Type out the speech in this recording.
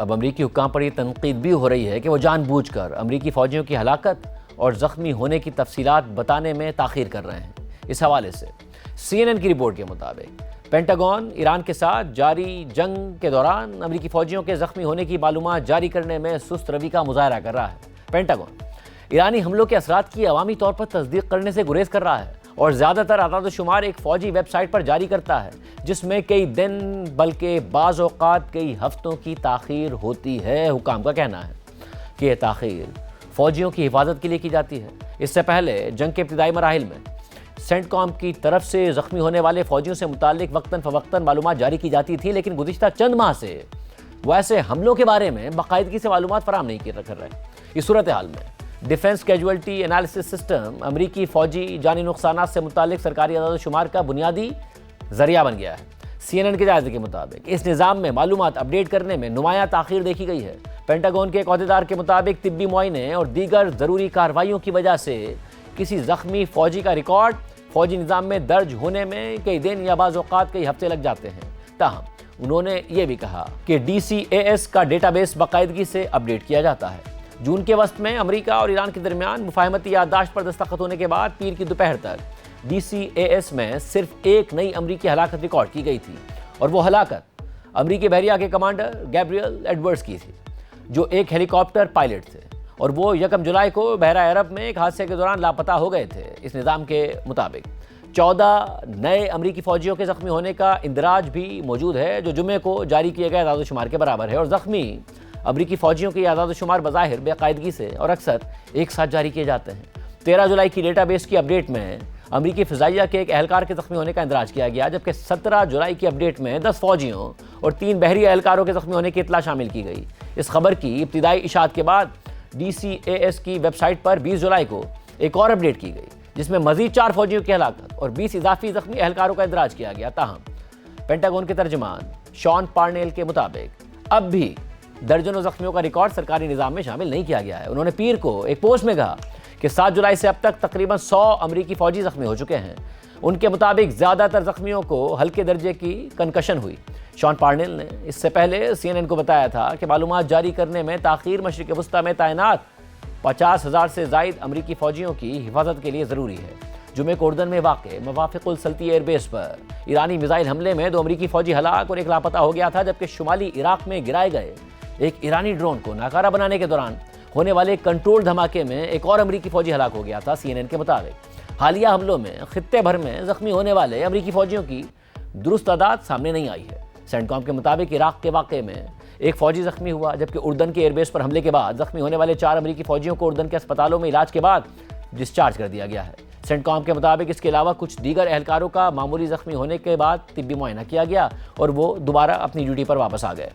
اب امریکی حکام پر یہ تنقید بھی ہو رہی ہے کہ وہ جان بوجھ کر امریکی فوجیوں کی ہلاکت اور زخمی ہونے کی تفصیلات بتانے میں تاخیر کر رہے ہیں۔ اس حوالے سے CNN کی رپورٹ کے مطابق پینٹاگون ایران کے ساتھ جاری جنگ کے دوران امریکی فوجیوں کے زخمی ہونے کی معلومات جاری کرنے میں سست روی کا مظاہرہ کر رہا ہے۔ پینٹاگون ایرانی حملوں کے اثرات کی عوامی طور پر تصدیق کرنے سے گریز کر رہا ہے اور زیادہ تر اعداد و شمار ایک فوجی ویب سائٹ پر جاری کرتا ہے، جس میں کئی دن بلکہ بعض اوقات کئی ہفتوں کی تاخیر ہوتی ہے۔ حکام کا کہنا ہے کہ یہ تاخیر فوجیوں کی حفاظت کے لیے کی جاتی ہے۔ اس سے پہلے جنگ کے ابتدائی مراحل میں سینٹ کام کی طرف سے زخمی ہونے والے فوجیوں سے متعلق وقتاً فوقتاً معلومات جاری کی جاتی تھی، لیکن گزشتہ چند ماہ سے وہ ایسے حملوں کے بارے میں باقاعدگی سے معلومات فراہم نہیں کر رہے۔ اس صورتحال میں ڈیفنس کیجوالٹی انالیسس سسٹم امریکی فوجی جانی نقصانات سے متعلق سرکاری اعداد و شمار کا بنیادی ذریعہ بن گیا ہے۔ CNN کے جائزے کے مطابق اس نظام میں معلومات اپڈیٹ کرنے میں نمایاں تاخیر دیکھی گئی ہے۔ پینٹاگون کے ایک عہدیدار کے مطابق طبی معائنے اور دیگر ضروری کارروائیوں کی وجہ سے کسی زخمی فوجی کا ریکارڈ فوجی نظام میں درج ہونے میں کئی دن یا بعض اوقات کئی ہفتے لگ جاتے ہیں۔ تاہم انہوں نے یہ بھی کہا کہ DCAS کا ڈیٹا بیس باقاعدگی سے اپڈیٹ کیا جاتا ہے۔ جون کے وسط میں امریکہ اور ایران کے درمیان مفاہمتی یادداشت پر دستخط ہونے کے بعد پیر کی دوپہر تک DCAS میں صرف ایک نئی امریکی ہلاکت ریکارڈ کی گئی تھی، اور وہ ہلاکت امریکی بحریہ کے کمانڈر گیبریل ایڈورڈز کی تھی، جو ایک ہیلی کاپٹر پائلٹ تھے، اور وہ 1 جولائی کو بحیرہ عرب میں ایک حادثے کے دوران لاپتہ ہو گئے تھے۔ اس نظام کے مطابق 14 نئے امریکی فوجیوں کے زخمی ہونے کا اندراج بھی موجود ہے، جو جمعے کو جاری کیے گئے اعداد و شمار کے برابر ہے، اور زخمی امریکی فوجیوں کے اعداد و شمار بظاہر بے قاعدگی سے اور اکثر ایک ساتھ جاری کیے جاتے ہیں۔ 13 جولائی کی ڈیٹا بیس کی اپڈیٹ میں امریکی فضائیہ کے ایک اہلکار کے زخمی ہونے کا اندراج کیا گیا، جبکہ 17 جولائی کی اپڈیٹ میں 10 فوجیوں اور 3 بحری اہلکاروں کے زخمی ہونے کی اطلاع شامل کی گئی۔ اس خبر کی ابتدائی اشاعت کے بعد DCAS کی ویب سائٹ پر 20 جولائی کو ایک اور اپڈیٹ کی گئی، جس میں مزید 4 فوجیوں کی ہلاکت اور 20 اضافی زخمی اہلکاروں کا اندراج کیا گیا۔ تاہم پینٹاگون کے ترجمان شان پارنیل کے مطابق اب بھی درجنوں زخمیوں کا ریکارڈ سرکاری نظام میں شامل نہیں کیا گیا ہے۔ انہوں نے پیر کو ایک پوسٹ میں کہا کہ 7 جولائی سے اب تک تقریباً 100 امریکی فوجی زخمی ہو چکے ہیں۔ ان کے مطابق زیادہ تر زخمیوں کو ہلکے درجے کی کنکشن ہوئی۔ شان پارنیل نے اس سے پہلے CNN کو بتایا تھا کہ معلومات جاری کرنے میں تاخیر مشرق وسطیٰ میں تعینات 50,000 سے زائد امریکی فوجیوں کی حفاظت کے لیے ضروری ہے۔ جمعے کو اردن میں واقع موافق السلطی ایئر بیس پر ایرانی میزائل حملے میں 2 امریکی فوجی ہلاک اور 1 لاپتہ ہو گیا تھا، جبکہ شمالی عراق میں گرائے گئے ایک ایرانی ڈرون کو ناکارہ بنانے کے دوران ہونے والے کنٹرول دھماکے میں ایک اور امریکی فوجی ہلاک ہو گیا تھا۔ CNN کے مطابق حالیہ حملوں میں خطے بھر میں زخمی ہونے والے امریکی فوجیوں کی درست تعداد سامنے نہیں آئی ہے۔ سینٹ کام کے مطابق عراق کے واقعے میں ایک فوجی زخمی ہوا، جبکہ اردن کے ایئر بیس پر حملے کے بعد زخمی ہونے والے 4 امریکی فوجیوں کو اردن کے اسپتالوں میں علاج کے بعد ڈسچارج کر دیا گیا ہے۔ سینٹ کام کے مطابق اس کے علاوہ کچھ دیگر اہلکاروں کا معمولی زخمی ہونے کے بعد طبی معائنہ کیا گیا اور وہ دوبارہ اپنی ڈیوٹی پر واپس آ گئے۔